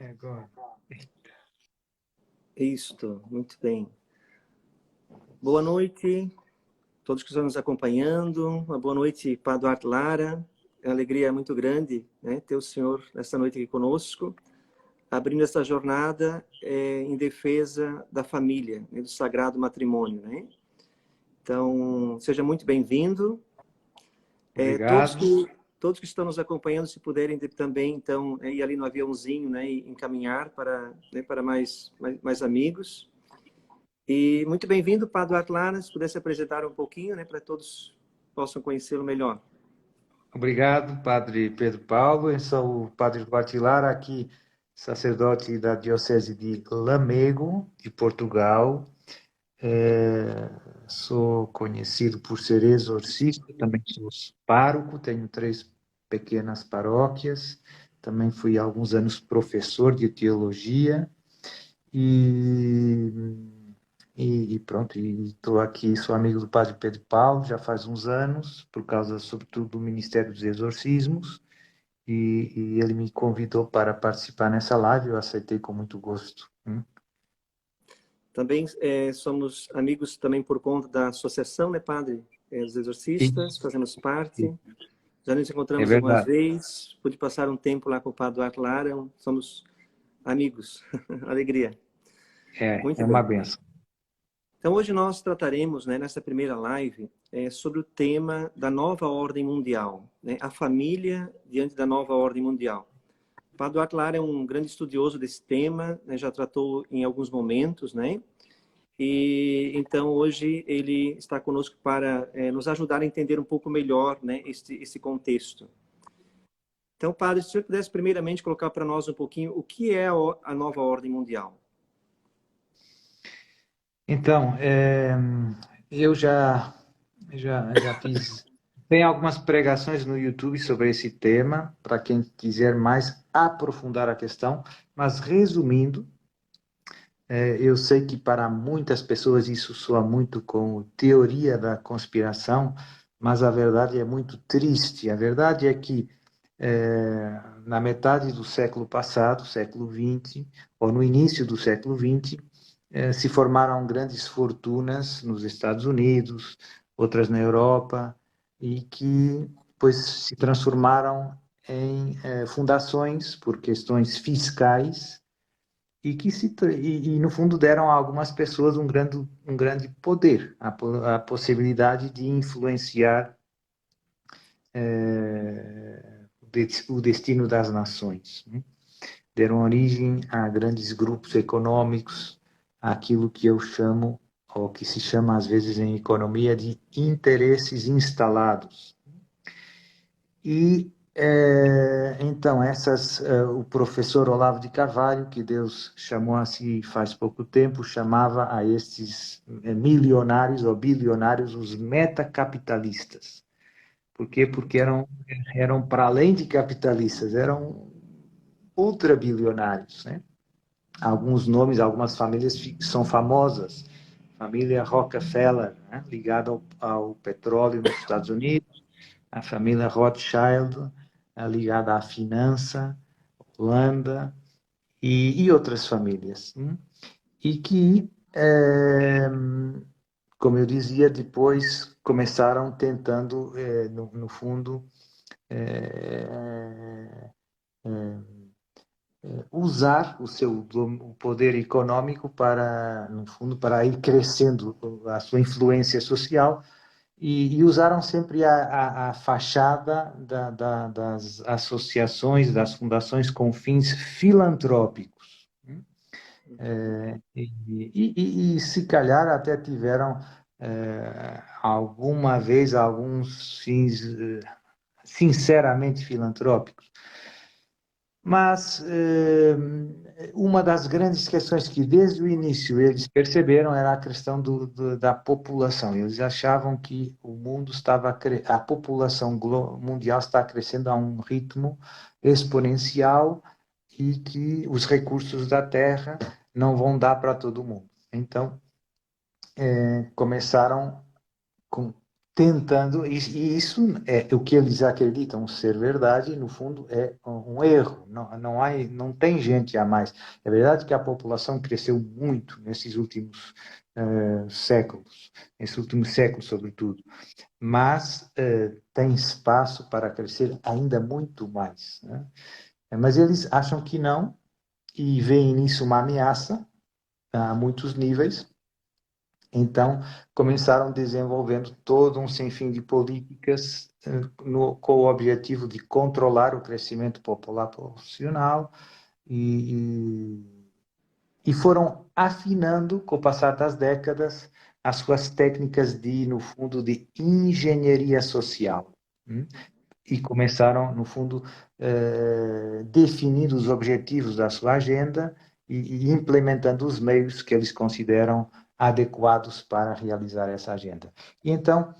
É agora. Isto, muito bem. Boa noite, todos que estão nos acompanhando. Uma boa noite, Padre Duarte Lara. É uma alegria muito grande, né, ter o senhor esta noite aqui conosco, abrindo essa jornada em defesa da família, né, do sagrado matrimônio, né? Então, seja muito bem-vindo. Obrigado. Todos que estão nos acompanhando, se puderem também, então, ir ali no aviãozinho, né, e encaminhar para, né, para mais amigos. E muito bem-vindo, Padre Duarte Lara, se pudesse apresentar um pouquinho, né, para todos possam conhecê-lo melhor. Obrigado, Padre Pedro Paulo. Eu sou o Padre Duarte Lara, aqui, sacerdote da Diocese de Lamego, de Portugal. Sou conhecido por ser exorcista, também sou pároco, tenho 3 pequenas paróquias. Também fui há alguns anos professor de teologia e pronto, e estou aqui, sou amigo do Padre Pedro Paulo, já faz uns anos, por causa, sobretudo, do Ministério dos Exorcismos, e ele me convidou para participar nessa live, eu aceitei com muito gosto. Também somos amigos também por conta da associação, né, Padre? Dos exorcistas, Isso, fazemos parte. Já nos é encontramos algumas verdade, vezes, pude passar um tempo lá com o Padre Duarte Lara, somos amigos. Alegria. é Muito uma bem. benção. Então, hoje nós trataremos, né, nessa primeira live, sobre o tema da nova ordem mundial, né, a família diante da nova ordem mundial. O Padre Duarte Lara é um grande estudioso desse tema, né, já tratou em alguns momentos, né? E então hoje ele está conosco para nos ajudar a entender um pouco melhor, né, esse contexto. Então, Padre, se o senhor pudesse primeiramente colocar para nós um pouquinho o que é a nova ordem mundial. Então, eu já fiz, tem algumas pregações no YouTube sobre esse tema, para quem quiser mais aprofundar a questão, mas resumindo, eu sei que para muitas pessoas isso soa muito como teoria da conspiração, mas a verdade é muito triste. A verdade é que na metade do século passado, século XX, ou no início do século XX, se formaram grandes fortunas nos Estados Unidos, outras na Europa, e que depois se transformaram em fundações por questões fiscais e que no fundo deram a algumas pessoas um grande poder, a possibilidade de influenciar o destino das nações, né? Deram origem a grandes grupos econômicos, aquilo que eu chamo, ou que se chama às vezes em economia de interesses instalados. E então o professor Olavo de Carvalho, que Deus chamou assim faz pouco tempo, chamava a estes milionários ou bilionários os metacapitalistas. Por quê? Porque eram para além de capitalistas, eram ultrabilionários, né? Alguns nomes, algumas famílias são famosas. Família Rockefeller, né? Ligada ao petróleo nos Estados Unidos. A família Rothschild, ligada à finança, Holanda e outras famílias. E que, como eu dizia, depois começaram tentando, no fundo, usar o poder econômico para, no fundo, para ir crescendo a sua influência social e usaram sempre a fachada das associações, das fundações com fins filantrópicos. E se calhar até tiveram alguma vez alguns fins sinceramente filantrópicos. Mas uma das grandes questões que desde o início eles perceberam era a questão da população. Eles achavam que o mundo a população mundial está crescendo a um ritmo exponencial e que os recursos da Terra não vão dar para todo mundo. Então, começaram com tentando, e isso é o que eles acreditam ser verdade, no fundo é um erro. Não tem gente a mais. É verdade que a população cresceu muito nesses últimos séculos, nesse último século, sobretudo, mas tem espaço para crescer ainda muito mais, né? Mas eles acham que não e veem nisso uma ameaça a muitos níveis. Então, começaram desenvolvendo todo um sinfim de políticas com o objetivo de controlar o crescimento populacional e, e foram afinando, com o passar das décadas, as suas técnicas de, no fundo, de engenharia social. E começaram, no fundo, definindo os objetivos da sua agenda e implementando os meios que eles consideram adequados para realizar essa agenda. E então,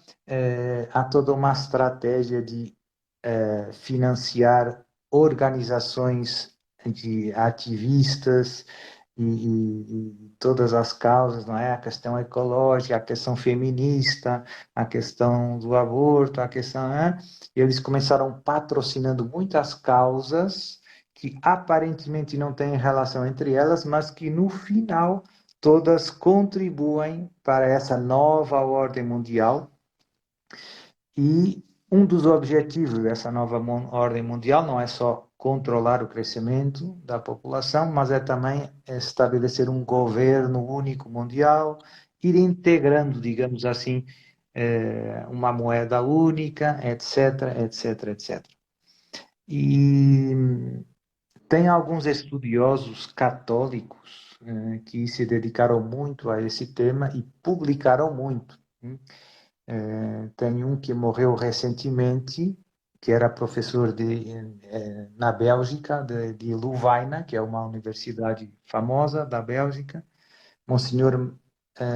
há toda uma estratégia de financiar organizações de ativistas e todas as causas, não é? A questão ecológica, a questão feminista, a questão do aborto, a questão, né? E eles começaram patrocinando muitas causas que aparentemente não têm relação entre elas, mas que no final todas contribuem para essa nova ordem mundial. E um dos objetivos dessa nova ordem mundial não é só controlar o crescimento da população, mas é também estabelecer um governo único mundial, ir integrando, digamos assim, uma moeda única, etc, etc, etc. E tem alguns estudiosos católicos que se dedicaram muito a esse tema e publicaram muito. Tem um que morreu recentemente, que era professor na Bélgica, de Louvain, que é uma universidade famosa da Bélgica, Monsenhor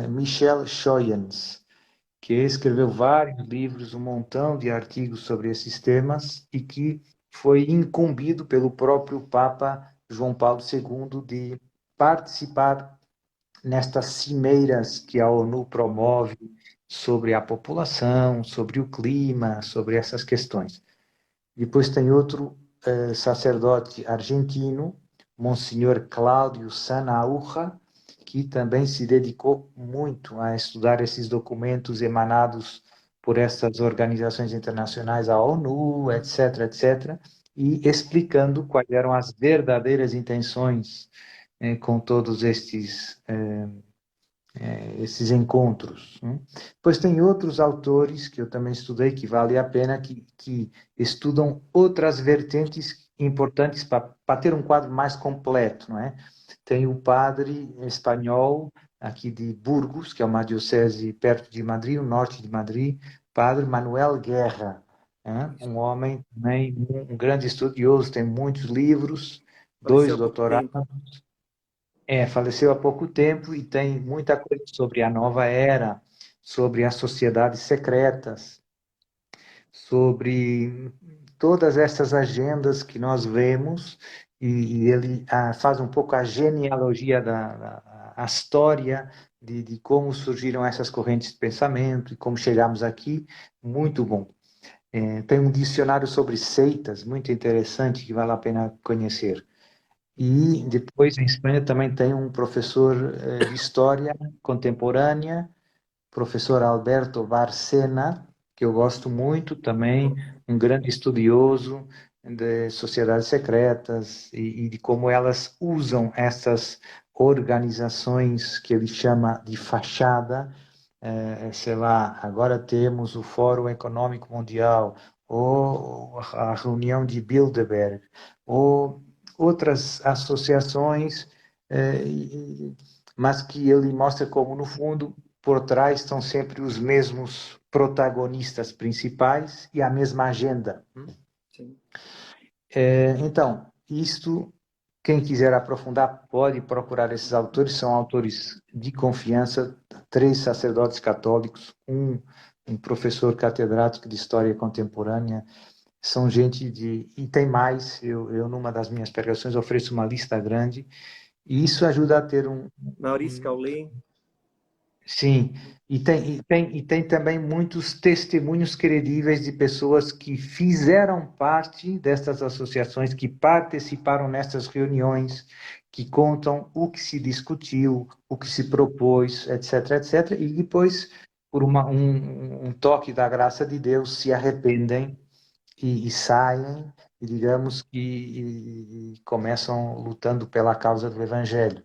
Michel Schoyens, que escreveu vários livros, um montão de artigos sobre esses temas e que foi incumbido pelo próprio Papa João Paulo II de participar nestas cimeiras que a ONU promove sobre a população, sobre o clima, sobre essas questões. Depois tem outro sacerdote argentino, Monsenhor Cláudio Sanaúja, que também se dedicou muito a estudar esses documentos emanados por essas organizações internacionais, a ONU, etc., etc., e explicando quais eram as verdadeiras intenções com todos esses encontros. Né? Pois tem outros autores que eu também estudei, que vale a pena, que estudam outras vertentes importantes para ter um quadro mais completo. Não é? Tem o padre espanhol, aqui de Burgos, que é uma diocese perto de Madrid, no norte de Madrid, padre Manuel Guerra, um homem também, um grande estudioso, tem muitos livros, Faleceu 2 há pouco doutorados, tempo. faleceu há pouco tempo e tem muita coisa sobre a nova era, sobre as sociedades secretas, sobre todas essas agendas que nós vemos, e ele faz um pouco a genealogia a história de como surgiram essas correntes de pensamento e como chegamos aqui, muito bom. Tem um dicionário sobre seitas, muito interessante, que vale a pena conhecer. E depois, em Espanha, também tem um professor de História Contemporânea, professor Alberto Barcena, que eu gosto muito também, um grande estudioso de sociedades secretas e de como elas usam essas organizações que ele chama de fachada. Sei lá, agora temos o Fórum Econômico Mundial, ou a reunião de Bilderberg, ou outras associações, mas que ele mostra como, no fundo, por trás estão sempre os mesmos protagonistas principais e a mesma agenda. Sim. Então, isto, quem quiser aprofundar pode procurar esses autores, são autores de confiança, 3 sacerdotes católicos, um professor catedrático de História Contemporânea, são gente de... E tem mais, eu numa das minhas pregações ofereço uma lista grande, e isso ajuda a ter Maurice Caulé. sim, e tem também muitos testemunhos credíveis de pessoas que fizeram parte destas associações, que participaram nessas reuniões, que contam o que se discutiu, o que se propôs, etc, etc, e depois, por um toque da graça de Deus, se arrependem e saem, e digamos que e começam lutando pela causa do Evangelho.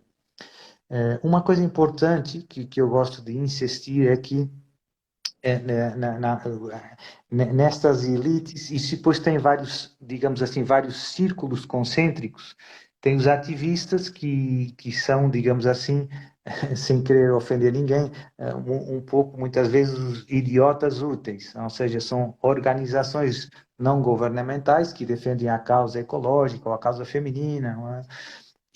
Uma coisa importante que eu gosto de insistir é que nestas elites, e depois tem vários, digamos assim, vários círculos concêntricos, tem os ativistas que são, digamos assim, sem querer ofender ninguém, um pouco, muitas vezes, os idiotas úteis, ou seja, são organizações não governamentais que defendem a causa ecológica ou a causa feminina, não é?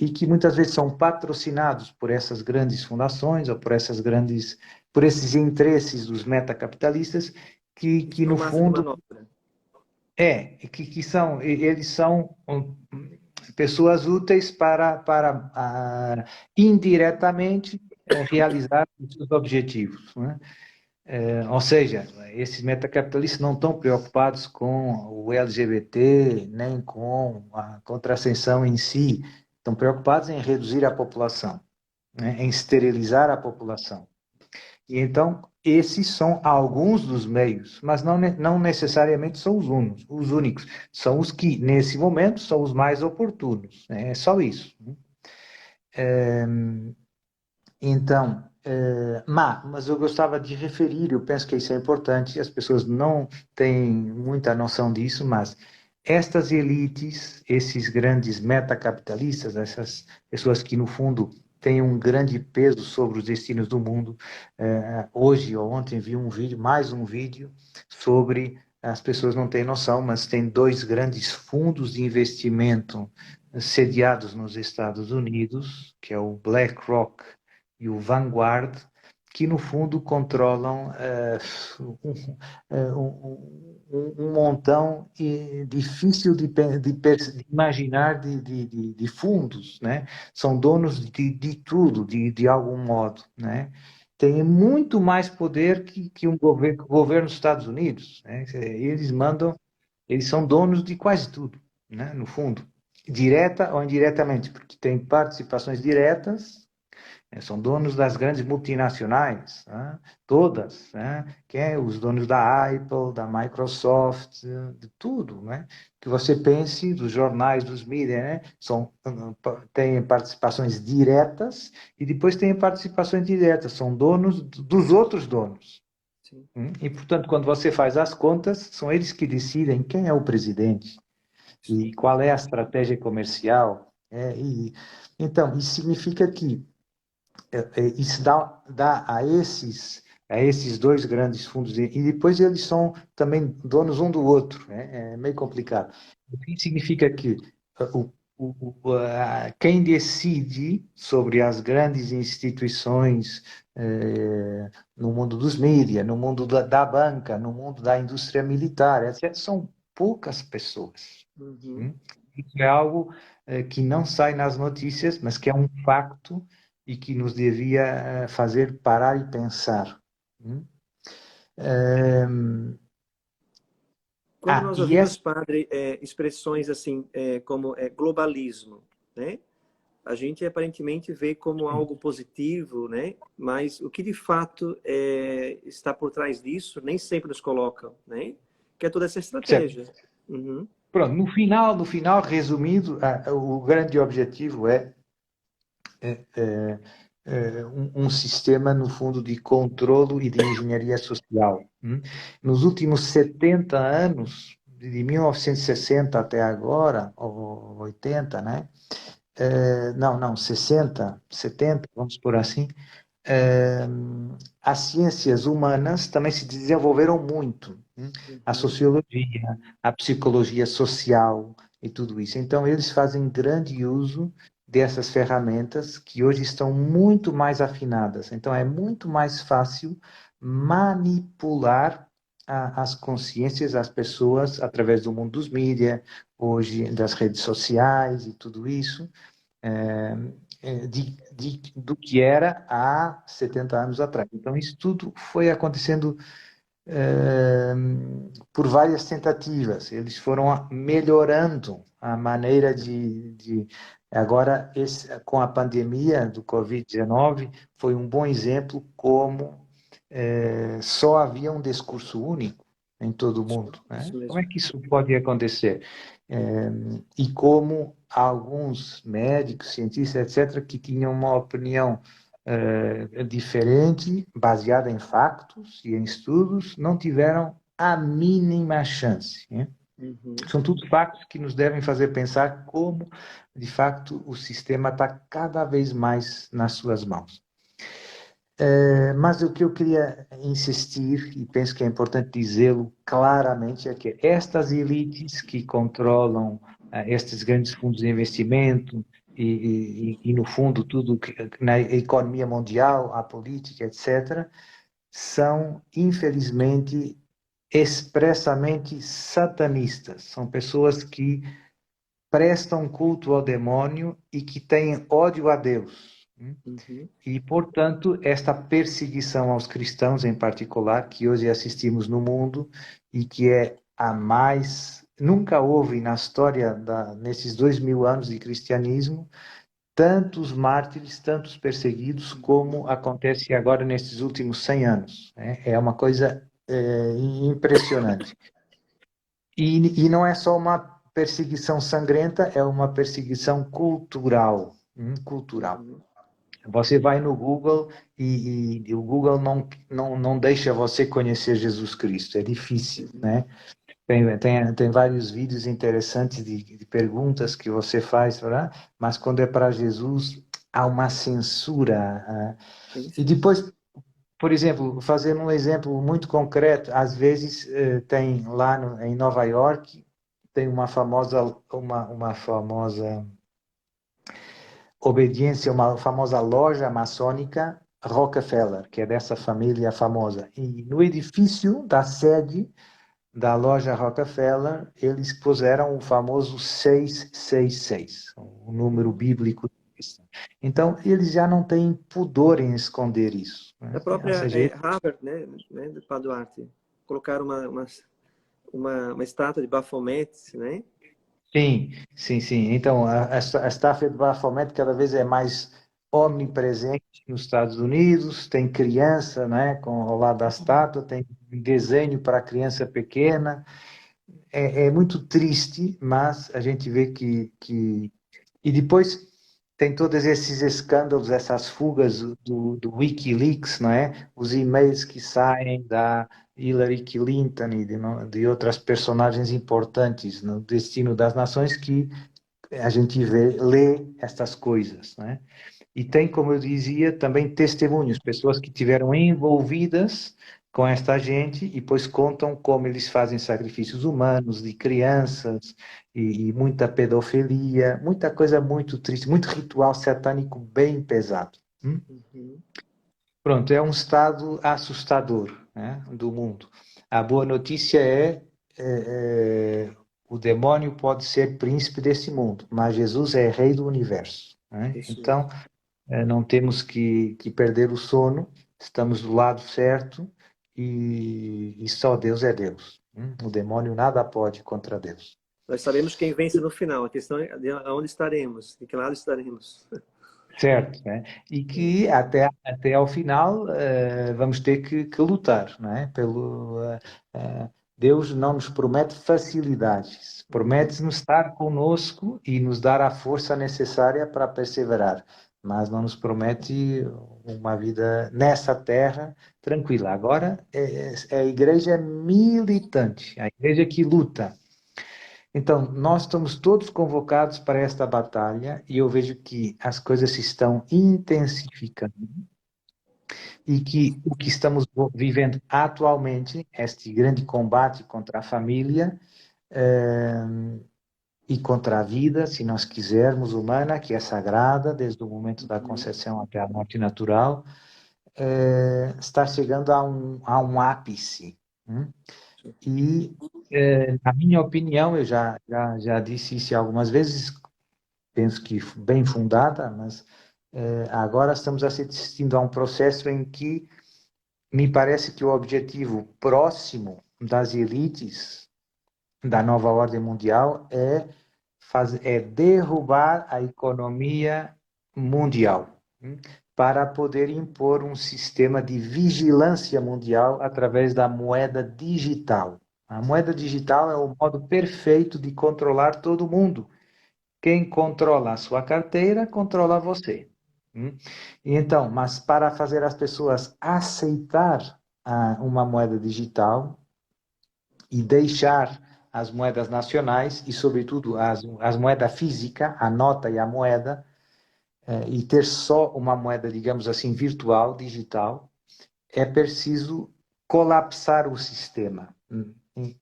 E que muitas vezes são patrocinados por essas grandes fundações ou por esses interesses dos metacapitalistas que São no massa de fundo manobra. eles são pessoas úteis para indiretamente realizar os seus objetivos, né? Ou seja, esses metacapitalistas não estão preocupados com o LGBT, nem com a contracepção em si, estão preocupados em reduzir a população, né? Em esterilizar a população. E então, esses são alguns dos meios, mas não necessariamente são os únicos. São os que, nesse momento, são os mais oportunos, né? É só isso. Então, mas eu gostava de referir, eu penso que isso é importante, as pessoas não têm muita noção disso, mas estas elites, esses grandes metacapitalistas, essas pessoas que, no fundo, têm um grande peso sobre os destinos do mundo, hoje ou ontem vi um vídeo, mais um vídeo, sobre, as pessoas não têm noção, mas tem dois grandes fundos de investimento sediados nos Estados Unidos, que é o BlackRock e o Vanguard, que no fundo controlam um montão difícil de imaginar de fundos, né? São donos de tudo, de algum modo, né? Têm muito mais poder que que o governo dos Estados Unidos, né? Eles são donos de quase tudo, né? No fundo, direta ou indiretamente, porque têm participações diretas, são donos das grandes multinacionais, né? Todas, né? Que é os donos da Apple, da Microsoft, de tudo, né? Que você pense dos jornais, dos mídias, né? Têm participações diretas e depois têm participações diretas, são donos dos outros donos. Sim. E, portanto, quando você faz as contas, são eles que decidem quem é o presidente e Sim. qual é a estratégia comercial. Então, isso significa que isso dá a esses dois grandes fundos, e depois eles são também donos um do outro, né? É meio complicado. O que significa que quem decide sobre as grandes instituições no mundo dos mídias, no mundo da banca, no mundo da indústria militar, etc., são poucas pessoas. Uhum. Hum? Isso é algo que não sai nas notícias, mas que é um facto e que nos devia fazer parar e pensar. Hum? Ehm, Quando nós e ouvimos, essa, padre, expressões assim, como globalismo, né? A gente aparentemente vê como algo positivo, né? Mas o que de fato está por trás disso, nem sempre nos colocam, né? Que é toda essa certo. estratégia. Uhum. Pronto, no final, resumido, o grande objetivo é um sistema, no fundo, de controlo e de engenharia social. Nos últimos 70 anos, de 1960 até agora, ou 80, né? Não, 60, 70, vamos por assim, eh, as ciências humanas também se desenvolveram muito. A Uhum. sociologia, a psicologia social e tudo isso. Então, eles fazem grande uso dessas ferramentas que hoje estão muito mais afinadas. Então, é muito mais fácil manipular as consciências, as pessoas, através do mundo dos mídias, hoje das redes sociais e tudo isso. do que era há 70 anos atrás. Então, isso tudo foi acontecendo por várias tentativas. Eles foram melhorando a maneira de... Agora, com a pandemia do Covid-19, foi um bom exemplo como só havia um discurso único em todo o mundo, Isso né? Como é mesmo. que isso pode acontecer? E como alguns médicos, cientistas, etc., que tinham uma opinião diferente, baseada em factos e em estudos, não tiveram a mínima chance, né? Uhum. São tudo factos que nos devem fazer pensar como, de facto, o sistema está cada vez mais nas suas mãos. Mas o que eu queria insistir, e penso que é importante dizê-lo claramente, é que estas elites que controlam estes grandes fundos de investimento no fundo, tudo que, na economia mundial, a política, etc., são, infelizmente, expressamente satanistas. São pessoas que prestam culto ao demônio e que têm ódio a Deus. Uhum. E, portanto, esta perseguição aos cristãos, em particular, que hoje assistimos no mundo e que é a mais... Nunca houve na história, nesses 2000 anos de cristianismo, tantos mártires, tantos perseguidos, como acontece agora nesses últimos 100 anos. Né? É uma coisa impressionante. E não é só uma perseguição sangrenta, é uma perseguição cultural. Cultural. Uhum. Você vai no Google e o Google não deixa você conhecer Jesus Cristo. É difícil, Uhum. né? Tem vários vídeos interessantes de perguntas que você faz, né? Mas quando é para Jesus, há uma censura. Sim, E sim. depois, por exemplo, fazendo um exemplo muito concreto, às vezes tem lá em Nova York, tem uma famosa obediência a uma famosa loja maçônica Rockefeller, que é dessa família famosa. E no edifício da sede da loja Rockefeller, eles puseram o famoso 666, o número bíblico. Então, eles já não têm pudor em esconder isso, A né? Ou própria seja, Harvard, né, do Paduarte, colocaram uma estátua de Baphomet, né? sim, sim, sim. Então, a estátua de Baphomet cada vez é mais omnipresente nos Estados Unidos, tem criança, né, ao lado da estátua, tem desenho para criança pequena. É muito triste, mas a gente vê que... E depois tem todos esses escândalos, essas fugas do WikiLeaks, não é? Os e-mails que saem da Hillary Clinton e de outras personagens importantes no destino das nações que a gente lê estas coisas, né? E tem, como eu dizia, também testemunhos, pessoas que tiveram envolvidas com esta gente e depois contam como eles fazem sacrifícios humanos de crianças e muita pedofilia, muita coisa muito triste, muito ritual satânico bem pesado. Uhum. Pronto, é um estado assustador, né, do mundo. A boa notícia o demônio pode ser príncipe desse mundo, mas Jesus é rei do universo, né? Isso Então, mesmo. não temos que perder o sono, estamos do lado certo e só Deus é Deus. O demônio nada pode contra Deus. Nós sabemos quem vence no final. A questão é de onde estaremos, de que lado estaremos. Certo, né? E que até ao final vamos ter que lutar, não é? Deus não nos promete facilidades, Uhum. promete-nos estar conosco e nos dar a força necessária para perseverar, mas não nos promete uma vida nessa terra tranquila. Agora é a igreja militante, a igreja que luta. Então, nós estamos todos convocados para esta batalha e eu vejo que as coisas se estão intensificando e que o que estamos vivendo atualmente, este grande combate contra a família e contra a vida, se nós quisermos, humana, que é sagrada, desde o momento da Uhum. concepção até a morte natural, está chegando a um ápice. Hum? E, na minha opinião, eu já disse isso algumas vezes, penso que bem fundada, mas agora estamos assistindo a um processo em que me parece que o objetivo próximo das elites da nova ordem mundial é derrubar a economia mundial, para poder impor um sistema de vigilância mundial através da moeda digital. A moeda digital é o modo perfeito de controlar todo mundo. Quem controla a sua carteira, controla você. Então, mas para fazer as pessoas aceitar uma moeda digital e deixar as moedas nacionais e, sobretudo, as moedas físicas, a nota e a moeda, e ter só uma moeda, digamos assim, virtual, digital, é preciso colapsar o sistema.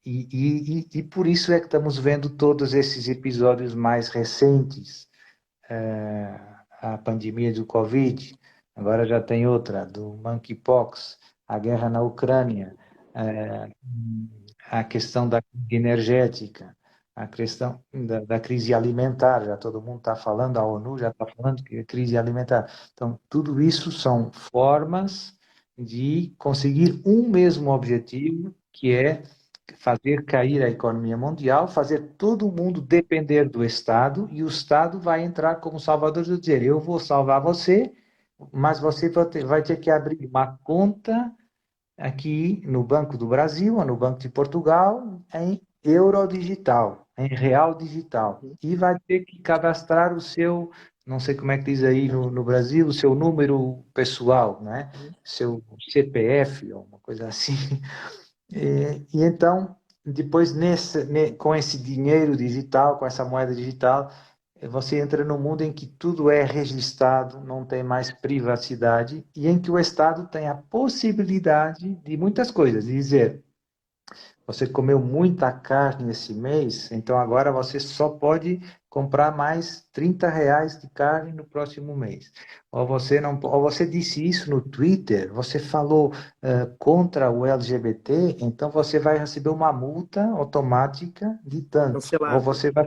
E por isso é que estamos vendo todos esses episódios mais recentes, a pandemia do Covid, agora já tem outra, do monkeypox, a guerra na Ucrânia, a questão da crise energética, a questão da crise alimentar, já todo mundo está falando, a ONU já está falando que é crise alimentar. Então, tudo isso são formas de conseguir um mesmo objetivo, que é fazer cair a economia mundial, fazer todo mundo depender do Estado, e o Estado vai entrar como salvador e dizer, eu vou salvar você, mas você vai ter que abrir uma conta aqui no Banco do Brasil ou no Banco de Portugal em euro digital, em real digital. E vai ter que cadastrar o seu, não sei como é que diz aí no Brasil, o seu número pessoal, né? Seu CPF ou uma coisa assim. E então, depois com esse dinheiro digital, com essa moeda digital, você entra num mundo em que tudo é registrado, não tem mais privacidade, e em que o Estado tem a possibilidade de muitas coisas, de dizer, você comeu muita carne esse mês, então agora você só pode comprar mais R$ 30 de carne no próximo mês. Ou você não, ou você disse isso no Twitter, você falou contra o LGBT, então você vai receber uma multa automática de tanto. Ou Cancelado. você vai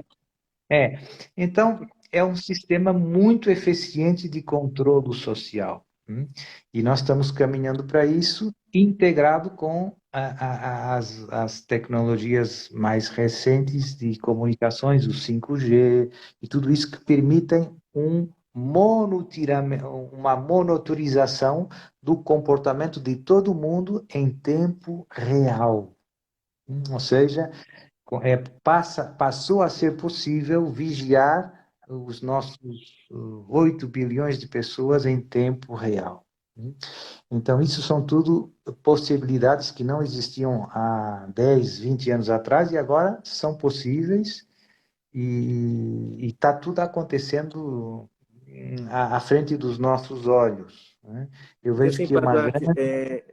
é, então é um sistema muito eficiente de controle social. E nós estamos caminhando para isso, integrado com as tecnologias mais recentes de comunicações, o 5G, e tudo isso que permitem uma monitorização do comportamento de todo mundo em tempo real. Ou seja, passou a ser possível vigiar os nossos 8 bilhões de pessoas em tempo real. Então, isso são tudo possibilidades que não existiam há 10, 20 anos atrás e agora são possíveis e está tudo acontecendo à frente dos nossos olhos, né? Eu E vejo assim, que uma Paduarque, grande...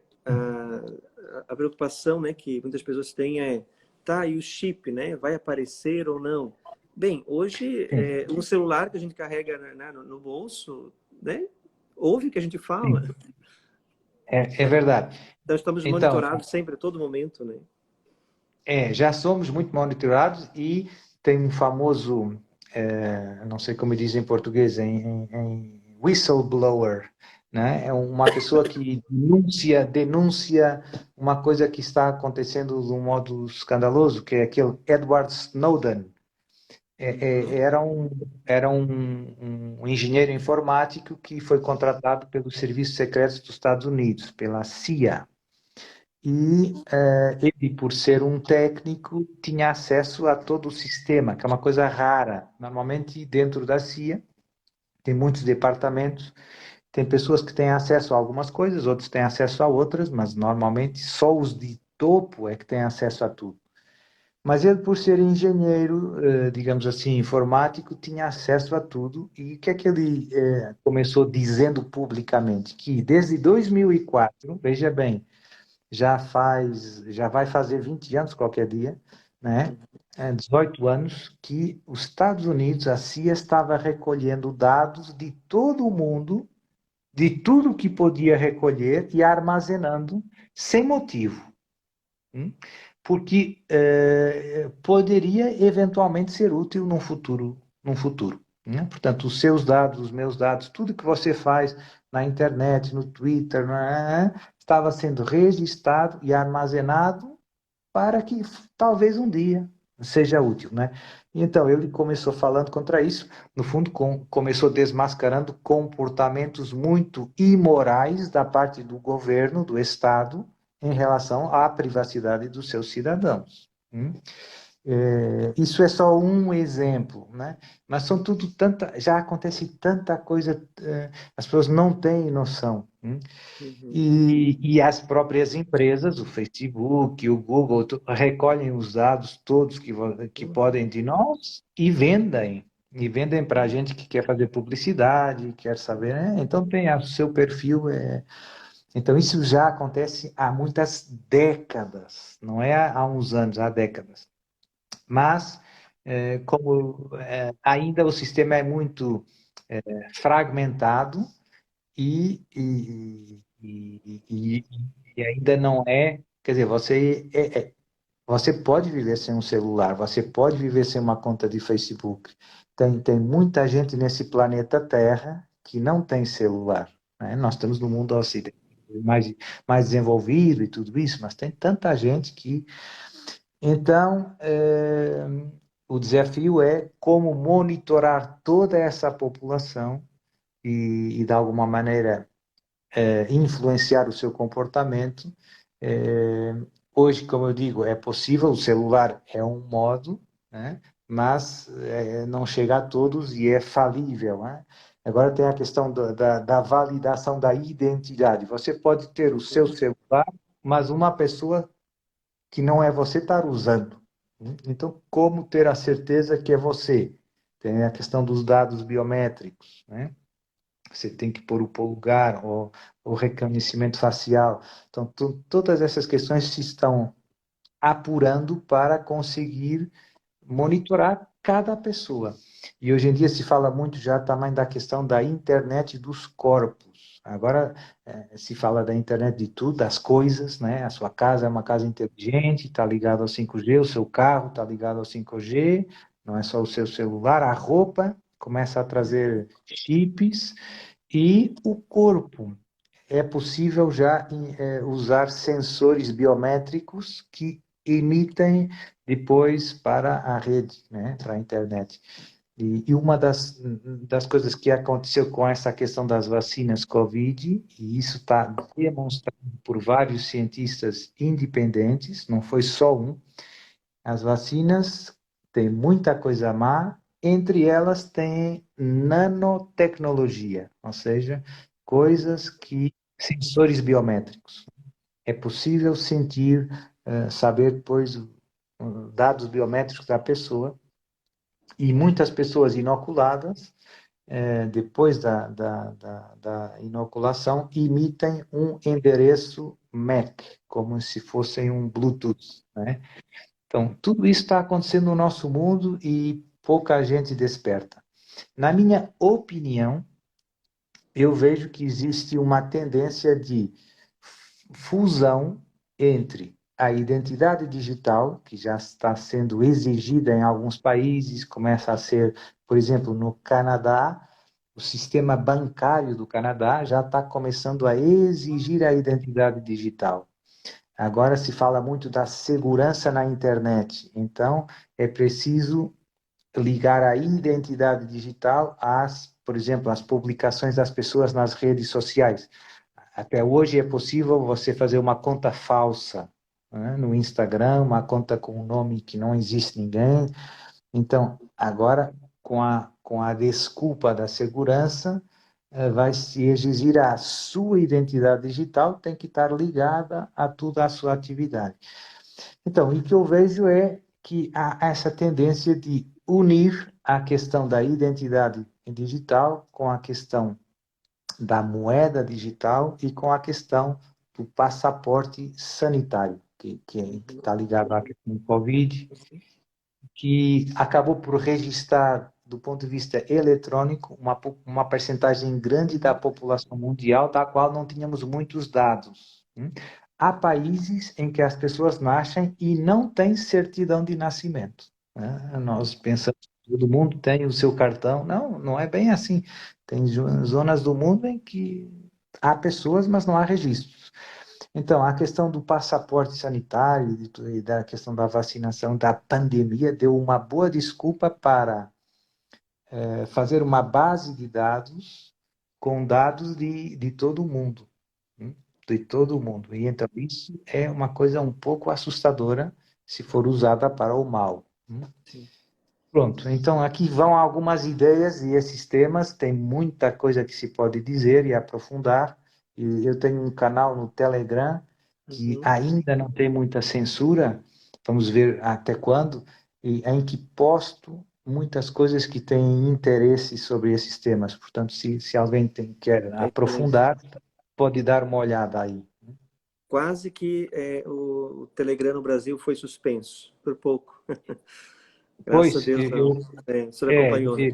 a preocupação, né, que muitas pessoas têm é, tá, e o chip, né, vai aparecer ou não? Bem, hoje, Sim, um celular que a gente carrega, né, no bolso, né, ouve o que a gente fala. sim, é verdade. Então, estamos Então, monitorados sempre, a todo momento, né? já somos muito monitorados e tem um famoso, não sei como diz em português, em whistleblower, né? É uma pessoa que denuncia uma coisa que está acontecendo de um modo escandaloso, que é aquele Edward Snowden. Era um engenheiro informático que foi contratado pelos serviços secretos dos Estados Unidos, pela CIA. E ele, por ser um técnico, tinha acesso a todo o sistema, que é uma coisa rara. Normalmente, dentro da CIA, tem muitos departamentos, tem pessoas que têm acesso a algumas coisas, outros têm acesso a outras, mas normalmente só os de topo é que têm acesso a tudo. Mas ele, por ser engenheiro, digamos assim, informático, tinha acesso a tudo. E o que é que ele começou dizendo publicamente? Que desde 2004, veja bem, já vai fazer 20 anos qualquer dia, né? 18 anos, que os Estados Unidos, a CIA, estava recolhendo dados de todo o mundo, de tudo que podia recolher e armazenando sem motivo. Porque poderia eventualmente ser útil num futuro. né? Portanto, os seus dados, os meus dados, tudo que você faz na internet, no Twitter, né, estava sendo registrado e armazenado para que talvez um dia seja útil, né? Então, ele começou falando contra isso, no fundo, começou desmascarando comportamentos muito imorais da parte do governo, do Estado, em relação à privacidade dos seus cidadãos. Isso é só um exemplo, né? Mas são tudo já acontece tanta coisa, as pessoas não têm noção. Uhum. E as próprias empresas, o Facebook, o Google, recolhem os dados todos que podem de nós e vendem. E vendem para a gente que quer fazer publicidade, quer saber, né? Então tem o seu perfil. Então isso já acontece há muitas décadas, não é há uns anos, há décadas. Mas, como ainda o sistema é muito fragmentado e ainda não é, quer dizer, você pode viver sem um celular, você pode viver sem uma conta de Facebook. Tem muita gente nesse planeta Terra que não tem celular, né? Nós estamos no mundo ocidental, mais desenvolvido e tudo isso, mas tem tanta gente que então, o desafio é como monitorar toda essa população de alguma maneira, influenciar o seu comportamento. Eh, Hoje, como eu digo, é possível, o celular é um modo, né? Mas não chega a todos e é falível, né? Agora tem a questão da validação da identidade. Você pode ter o seu celular, mas uma pessoa que não é você estar usando. Então, como ter a certeza que é você? Tem a questão dos dados biométricos, né? Você tem que pôr o polegar, o reconhecimento facial. Então, todas essas questões se estão apurando para conseguir monitorar cada pessoa. E hoje em dia se fala muito já também da questão da internet dos corpos. Agora se fala da internet de tudo, das coisas, né? A sua casa é uma casa inteligente, está ligado ao 5G, o seu carro está ligado ao 5G, não é só o seu celular, a roupa começa a trazer chips e o corpo. É possível já usar sensores biométricos que emitem depois para a rede, né, para a internet. E uma das coisas que aconteceu com essa questão das vacinas Covid, e isso está demonstrado por vários cientistas independentes, não foi só um, as vacinas têm muita coisa má, entre elas tem nanotecnologia, ou seja, coisas que, sensores biométricos. É possível sentir, saber depois dados biométricos da pessoa e muitas pessoas inoculadas, depois da inoculação, emitem um endereço MAC, como se fossem um Bluetooth, né? Então, tudo isso está acontecendo no nosso mundo e pouca gente desperta. Na minha opinião, eu vejo que existe uma tendência de fusão entre a identidade digital, que já está sendo exigida em alguns países, começa a ser, por exemplo, no Canadá, o sistema bancário do Canadá já está começando a exigir a identidade digital. Agora se fala muito da segurança na internet, então é preciso ligar a identidade digital às, por exemplo, às publicações das pessoas nas redes sociais. Até hoje é possível você fazer uma conta falsa, né, no Instagram, uma conta com um nome que não existe ninguém. Então, agora, com a desculpa da segurança, vai se exigir a sua identidade digital, tem que estar ligada a toda a sua atividade. Então, o que eu vejo é que há essa tendência de unir a questão da identidade digital com a questão da moeda digital e com a questão do passaporte sanitário, que está ligado à questão do Covid, que acabou por registrar, do ponto de vista eletrônico, uma percentagem grande da população mundial, da qual não tínhamos muitos dados. Há países em que as pessoas nascem e não têm certidão de nascimento, né? Nós pensamos todo mundo tem o seu cartão. Não, não é bem assim. Tem zonas do mundo em que há pessoas, mas não há registros. Então, a questão do passaporte sanitário e da questão da vacinação da pandemia deu uma boa desculpa para fazer uma base de dados com dados de todo mundo, hein? De todo mundo. E então isso é uma coisa um pouco assustadora se for usada para o mal, hein? Sim. Pronto, então aqui vão algumas ideias e esses temas, tem muita coisa que se pode dizer e aprofundar. E eu tenho um canal no Telegram que Uhum. ainda não tem muita censura, vamos ver até quando, e em que posto muitas coisas que têm interesse sobre esses temas. Portanto, se alguém quer Excelente. aprofundar, pode dar uma olhada aí. Quase que o Telegram no Brasil foi suspenso, por pouco. Graças a Pois, Deus, não. O senhor É, acompanhou, né?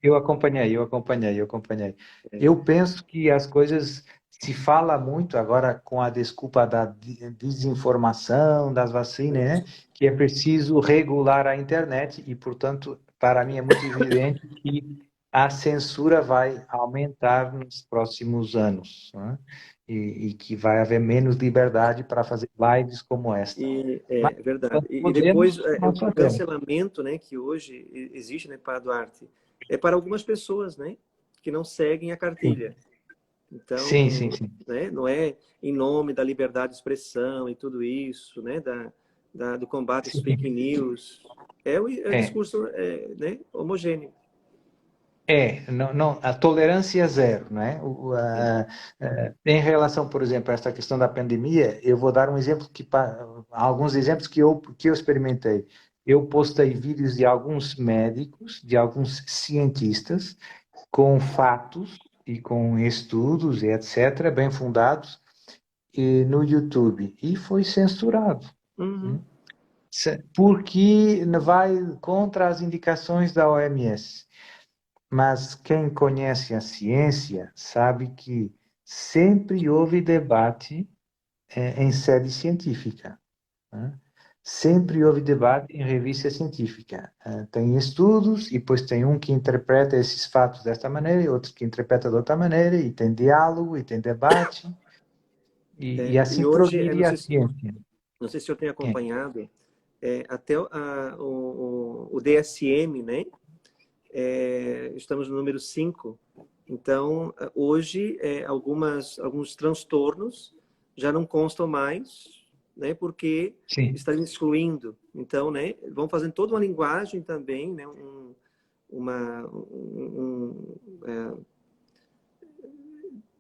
eu acompanhei, eu acompanhei, eu acompanhei. É. Eu penso que as coisas se fala muito agora com a desculpa da desinformação das vacinas, né? Que é preciso regular a internet e, portanto, para mim é muito evidente que a censura vai aumentar nos próximos anos, né? E que vai haver menos liberdade para fazer lives como esta. E Mas é verdade. quando E depois podemos, nós o fazemos. cancelamento, né, que hoje existe, né, para Duarte, é para algumas pessoas, né, que não seguem a Sim, cartilha. sim, Então, sim, sim. né, não é em nome da liberdade de expressão e tudo isso, né, do combate às fake Sim. news. É o É, discurso, né, homogêneo. não, não, a tolerância é zero, não é? Em relação, por exemplo, a esta questão da pandemia, eu vou dar um exemplo alguns exemplos que eu experimentei. Eu postei vídeos de alguns médicos, de alguns cientistas, com fatos e com estudos e etc., bem fundados, no YouTube, e foi censurado, Uhum. né? Porque vai contra as indicações da OMS. Mas quem conhece a ciência sabe que sempre houve debate em sede científica, né? Sempre houve debate em revista científica. Tem estudos e depois tem um que interpreta esses fatos desta maneira e outro que interpreta de outra maneira e tem diálogo e tem debate e E assim hoje, progride a ciência. não sei se o senhor tem É, acompanhado, até o DSM, né? Estamos no número 5. Então, hoje, alguns transtornos já não constam mais, né? Porque sim. estão excluindo. Então, né? Vão fazendo toda uma linguagem também, né?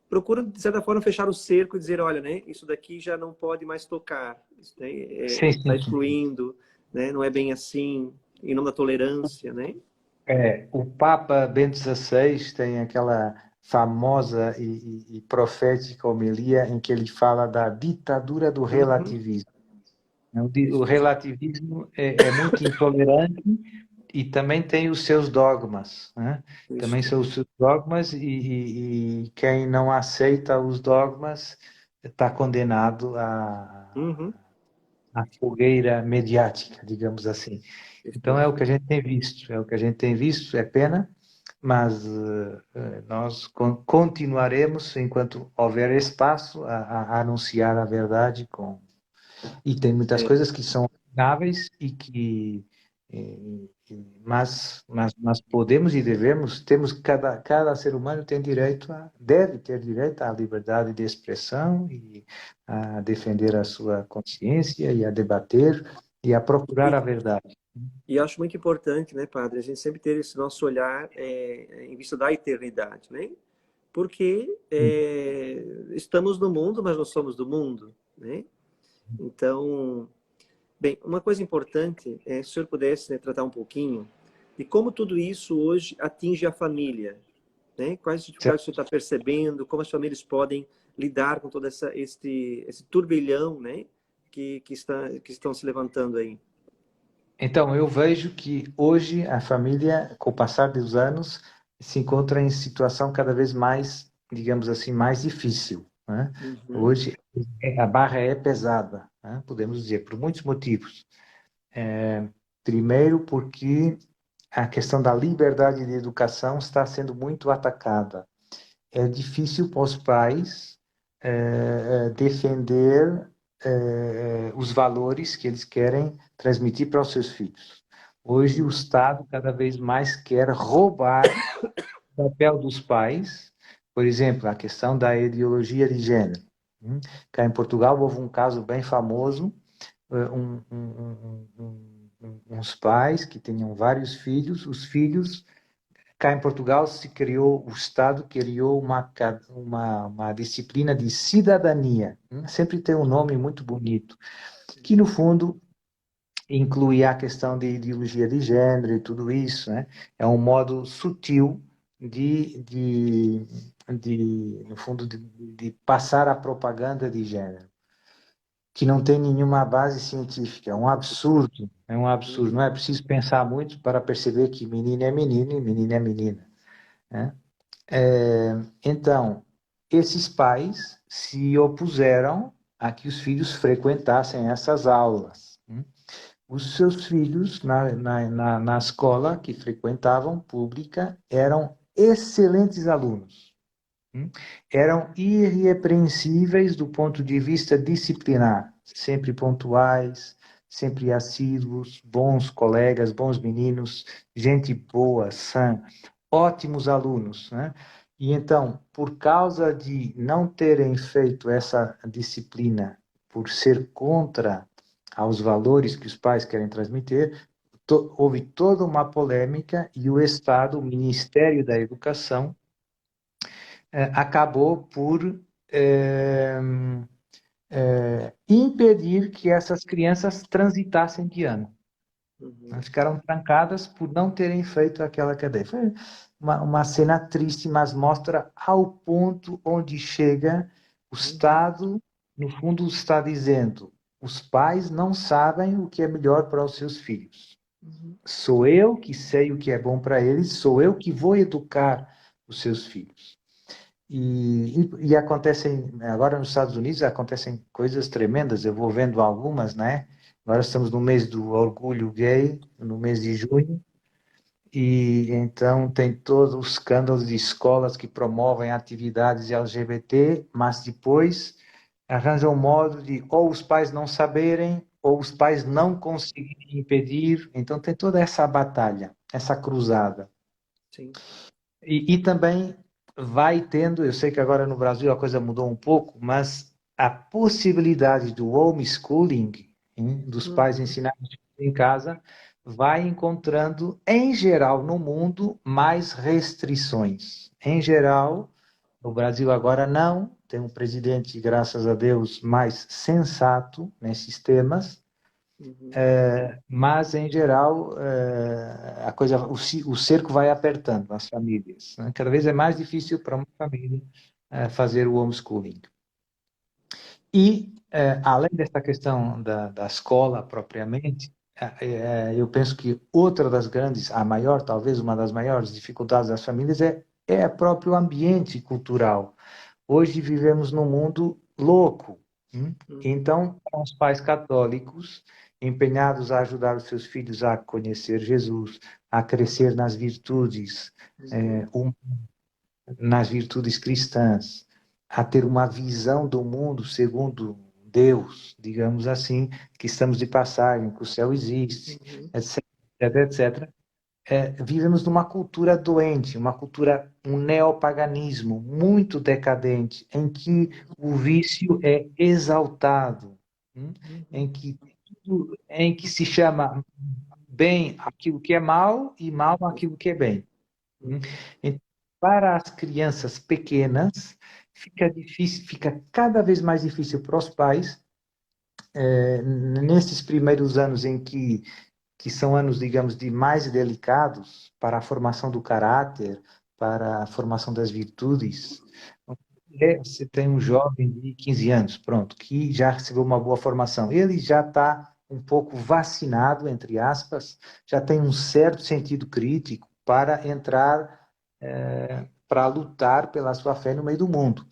Procura, de certa forma, fechar o cerco e dizer, olha, né? Isso daqui já não pode mais tocar. Isso Sim, está sim, sim. excluindo, né? Não é bem assim, em nome da tolerância, né? O Papa Bento XVI tem aquela famosa e profética homilia em que ele fala da ditadura do Uhum. relativismo. O Isso mesmo. relativismo é muito intolerante e também tem os seus dogmas, né? Também Isso. são os seus dogmas e quem não aceita os dogmas está condenado Uhum. à fogueira mediática, digamos assim. Isso Então é o mesmo. que a gente tem visto, é o que a gente tem visto, é pena, mas nós continuaremos enquanto houver espaço a anunciar a verdade e tem muitas É, coisas que são opinaveles e que mas podemos e devemos, cada ser humano tem direito deve ter direito à liberdade de expressão e a defender a sua consciência e a debater e a procurar e, a verdade. e acho muito importante, né, padre, a gente sempre ter esse nosso olhar em vista da eternidade, né? Porque estamos no mundo, mas não somos do mundo, né? Então, bem, uma coisa importante é se o senhor pudesse, né, tratar um pouquinho de como tudo isso hoje atinge a família, né? Quais dificuldades o senhor está percebendo, como as famílias podem lidar com todo esse turbilhão, né, que estão se levantando aí. Então, eu vejo que hoje a família, com o passar dos anos, se encontra em situação cada vez mais, digamos assim, mais difícil, né? Uhum. Hoje a barra é pesada, né? Podemos dizer, por muitos motivos. Primeiro, porque a questão da liberdade de educação está sendo muito atacada. É difícil para os pais defender os valores que eles querem transmitir para os seus filhos. Hoje, o Estado cada vez mais quer roubar o papel dos pais, por exemplo, a questão da ideologia de gênero. Cá em Portugal houve um caso bem famoso, uns pais que tinham vários filhos, os filhos. Cá em Portugal o Estado criou uma disciplina de cidadania, sempre tem um nome muito bonito, que no fundo inclui a questão de ideologia de gênero e tudo isso, né? É um modo sutil no fundo, de passar a propaganda de gênero, que não tem nenhuma base científica, é um absurdo, não é preciso pensar muito para perceber que menino é menino e menina é menina, né? Então, esses pais se opuseram a que os filhos frequentassem essas aulas. Os seus filhos, na escola que frequentavam, pública, eram excelentes alunos. Eram irrepreensíveis do ponto de vista disciplinar, sempre pontuais, sempre assíduos, bons colegas, bons meninos, gente boa, sã, ótimos alunos, né? E então, por causa de não terem feito essa disciplina, por ser contra aos valores que os pais querem transmitir, houve toda uma polêmica e o Estado, o Ministério da Educação, acabou por impedir que essas crianças transitassem de ano. Elas ficaram trancadas por não terem feito aquela cadeia. Foi uma cena triste, mas mostra ao ponto onde chega o Estado, no fundo, está dizendo: os pais não sabem o que é melhor para os seus filhos. Sou eu que sei o que é bom para eles, sou eu que vou educar os seus filhos. E acontecem, agora nos Estados Unidos, acontecem coisas tremendas, eu vou vendo algumas, né? Agora estamos no mês do orgulho gay, no mês de junho, e então tem todos os escândalos de escolas que promovem atividades LGBT, mas depois arranjam um modo de ou os pais não saberem, ou os pais não conseguirem impedir, então tem toda essa batalha, essa cruzada. Sim. E também vai tendo, eu sei que agora no Brasil a coisa mudou um pouco, mas a possibilidade do homeschooling, dos pais ensinarem em casa, vai encontrando, em geral, no mundo, mais restrições. Em geral, no Brasil agora não, tem um presidente, graças a Deus, mais sensato nesses temas, mas, em geral, o cerco vai apertando as famílias, né? Cada vez é mais difícil para uma família fazer o homeschooling. E, além dessa questão da escola propriamente, eu penso que outra das grandes, a maior, talvez uma das maiores dificuldades das famílias é o próprio ambiente cultural. Hoje vivemos num mundo louco. Então, para os pais católicos, empenhados a ajudar os seus filhos a conhecer Jesus, a crescer nas virtudes cristãs, a ter uma visão do mundo segundo Deus, digamos assim, que estamos de passagem, que o céu existe, etc, etc. Vivemos numa cultura doente, um neopaganismo muito decadente, em que o vício é exaltado, em que se chama bem aquilo que é mal e mal aquilo que é bem. Então, para as crianças pequenas, fica cada vez mais difícil para os pais, nesses primeiros anos que são anos, digamos, de mais delicados para a formação do caráter, para a formação das virtudes. Você tem um jovem de 15 anos, pronto, que já recebeu uma boa formação. Ele já está um pouco vacinado, entre aspas, já tem um certo sentido crítico para entrar, para lutar pela sua fé no meio do mundo.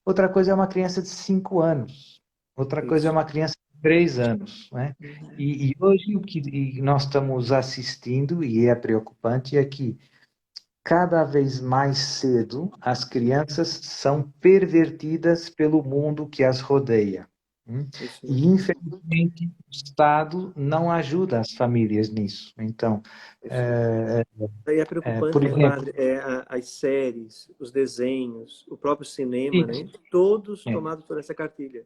Outra coisa é uma criança de 5 anos. Outra coisa é uma criança 3 anos, né? Uhum. E hoje o que nós estamos assistindo, e é preocupante, é que cada vez mais cedo as crianças são pervertidas pelo mundo que as rodeia. Isso E, mesmo. infelizmente, o Estado não ajuda as famílias nisso. Então, Isso. é, Aí é preocupante, por né, exemplo, padre? As séries, os desenhos, o próprio cinema, isso, né? Todos é, tomados por essa cartilha.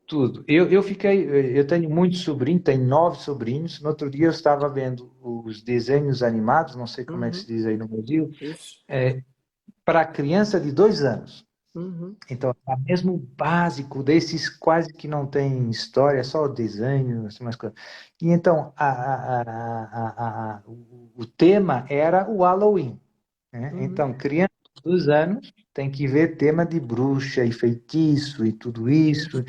tudo. Eu tenho muitos sobrinhos, tenho 9 sobrinhos. No outro dia eu estava vendo os desenhos animados, não sei como é que se Uhum. diz aí no Brasil, Isso. para criança de 2 anos. Uhum. Então, é mesmo o básico desses quase que não tem história, só o desenho, assim, umas coisas. E então, o tema era o Halloween, né? Uhum. Então, criança de 2 anos tem que ver tema de bruxa e feitiço e tudo isso.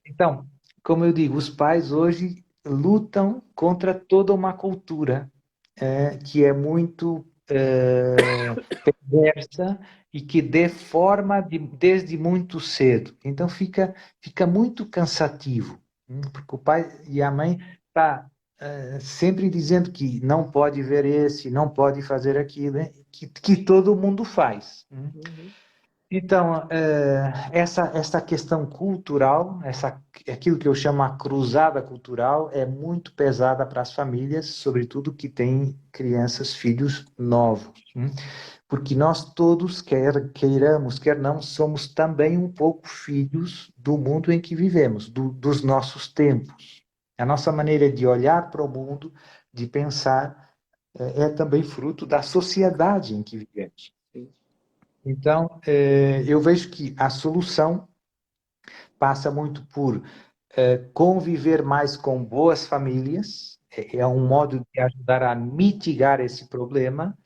Então, como eu digo, os pais hoje lutam contra toda uma cultura que é muito perversa e que deforma desde muito cedo. Então fica muito cansativo, porque o pai e a mãe tá sempre dizendo que não pode ver esse, não pode fazer aquilo, né? Que todo mundo faz. Uhum. Então, essa questão cultural, aquilo que eu chamo a cruzada cultural, é muito pesada para as famílias, sobretudo que têm crianças, filhos novos. Porque nós todos, quer queiramos, quer não, somos também um pouco filhos do mundo em que vivemos, dos nossos tempos. A nossa maneira de olhar para o mundo, de pensar, é também fruto da sociedade em que vivemos. Sim. Então, eu vejo que a solução passa muito por conviver mais com boas famílias, é um modo de ajudar a mitigar esse problema,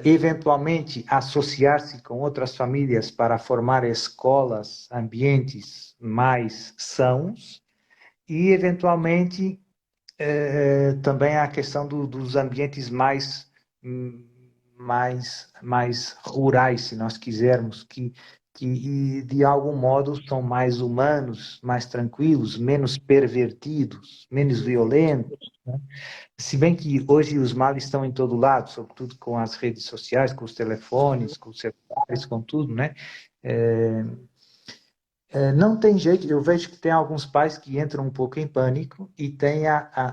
eventualmente associar-se com outras famílias para formar escolas, ambientes mais sãos, e eventualmente também a questão dos ambientes hum, mais rurais, se nós quisermos, que de algum modo são mais humanos, mais tranquilos, menos pervertidos, menos Uhum. violentos, né? Se bem que hoje os males estão em todo lado, sobretudo com as redes sociais, com os telefones, com os celulares, com tudo, né? É, não tem jeito, eu vejo que tem alguns pais que entram um pouco em pânico e têm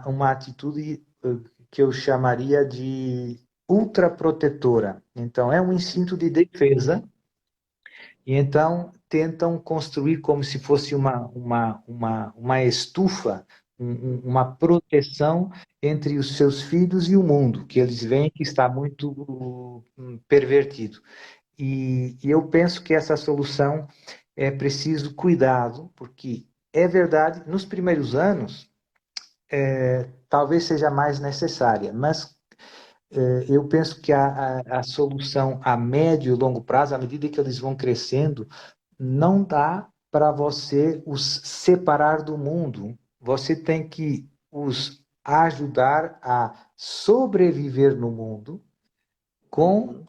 uma atitude que eu chamaria de ultraprotetora. Então, é um instinto de defesa e então tentam construir como se fosse uma estufa, uma proteção entre os seus filhos e o mundo, que eles veem que está muito pervertido. E eu penso que essa solução é preciso cuidado, porque é verdade, nos primeiros anos, talvez seja mais necessária, mas eu penso que a solução a médio e longo prazo, à medida que eles vão crescendo, não dá para você os separar do mundo. Você tem que os ajudar a sobreviver no mundo com Uhum.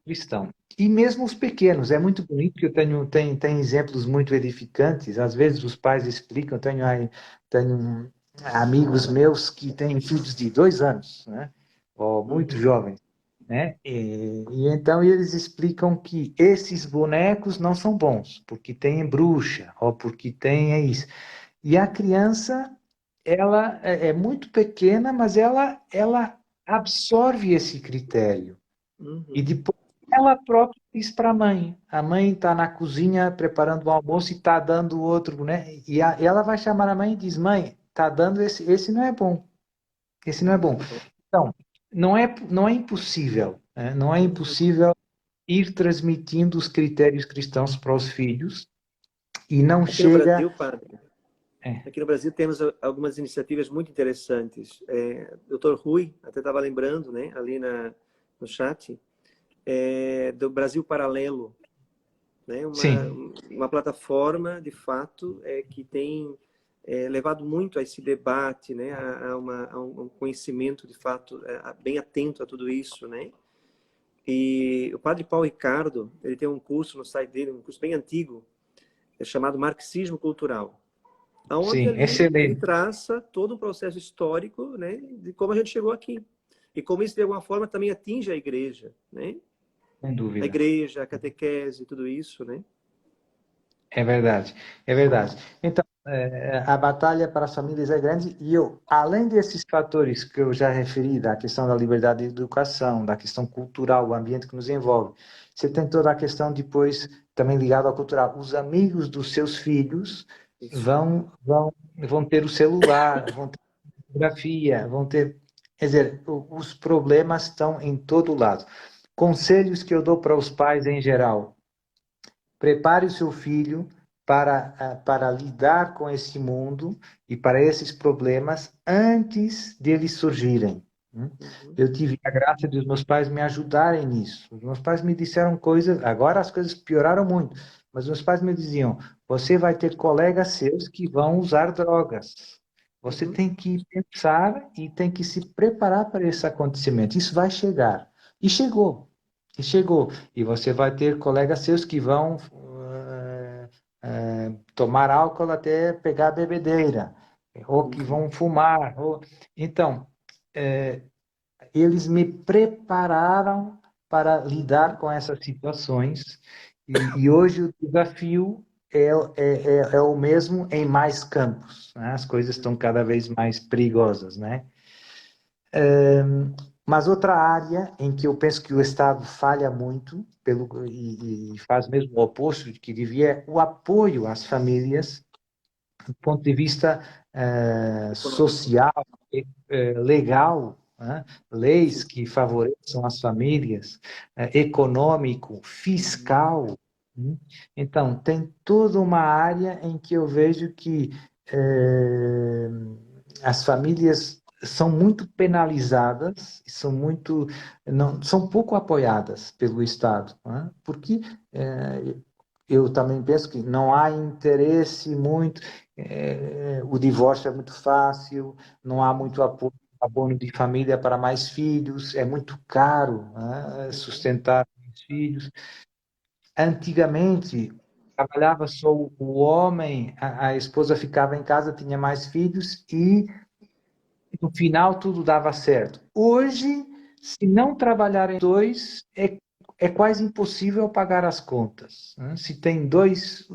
cristão. E mesmo os pequenos, é muito bonito que eu tenho exemplos muito edificantes. Às vezes os pais explicam, tenho amigos meus que têm filhos de 2 anos, né? Ou muito Uhum. jovens, né? E então eles explicam que esses bonecos não são bons, porque tem bruxa, ou porque tem isso. E a criança, ela é muito pequena, mas ela absorve esse critério. E Uhum. depois ela própria diz para a mãe. A mãe está na cozinha preparando o almoço e está dando outro, né? Ela vai chamar a mãe e diz: Mãe, está dando esse não é bom. Esse não é bom. Uhum. Então, não é impossível, né? Não é impossível ir transmitindo os critérios cristãos para os filhos e não Aqui no chega. Brasil, padre, É, aqui no Brasil temos algumas iniciativas muito interessantes. Dr. Rui, até estava lembrando, né, ali no chat, do Brasil Paralelo, né, sim, uma plataforma, de fato, que tem levado muito a esse debate, né, a um conhecimento, de fato, bem atento a tudo isso, né? E o padre Paulo Ricardo, ele tem um curso no site dele, um curso bem antigo, chamado Marxismo Cultural. Onde sim, ali ele excelente, traça todo um processo histórico, né, de como a gente chegou aqui. E como isso, de alguma forma, também atinge a igreja, né? sem A dúvida. igreja, a catequese, tudo isso, né? É verdade, é verdade. Então, a batalha para as famílias é grande e eu, além desses fatores que eu já referi, da questão da liberdade de educação, da questão cultural, o ambiente que nos envolve, você tem toda a questão depois também ligada ao cultural. Os amigos dos seus filhos Isso. vão ter o celular, vão ter fotografia, vão ter... Quer dizer, os problemas estão em todo lado. Conselhos que eu dou para os pais em geral: prepare o seu filho para lidar com esse mundo e para esses problemas antes deles surgirem. Uhum. Eu tive a graça de os meus pais me ajudarem nisso. Os meus pais me disseram coisas, agora as coisas pioraram muito, mas meus pais me diziam: você vai ter colegas seus que vão usar drogas. Você Uhum. tem que pensar e tem que se preparar para esse acontecimento. Isso vai chegar. E chegou. E chegou. E você vai ter colegas seus que vão tomar álcool até pegar a bebedeira, ou que Uhum. vão fumar. Então, eh, eles me prepararam para lidar com essas situações, e hoje o desafio é o mesmo em mais campos, né? As coisas estão cada vez mais perigosas, né? Mas outra área em que eu penso que o Estado falha muito e faz mesmo o oposto de que devia é o apoio às famílias do ponto de vista Econômico. social, legal, né? Leis Sim. que favoreçam as famílias, econômico, Uhum. fiscal. Né? Então, tem toda uma área em que eu vejo que eh, as famílias são muito penalizadas, são muito, não, são pouco apoiadas pelo Estado, né? Porque eu também penso que não há interesse muito, o divórcio é muito fácil, não há muito apoio, abono de família para mais filhos, é muito caro, né, Uhum. sustentar os filhos. Antigamente, trabalhava só o homem, a esposa ficava em casa, tinha mais filhos e no final tudo dava certo. Hoje, se não trabalharem dois, é quase impossível pagar as contas, né? Se tem dois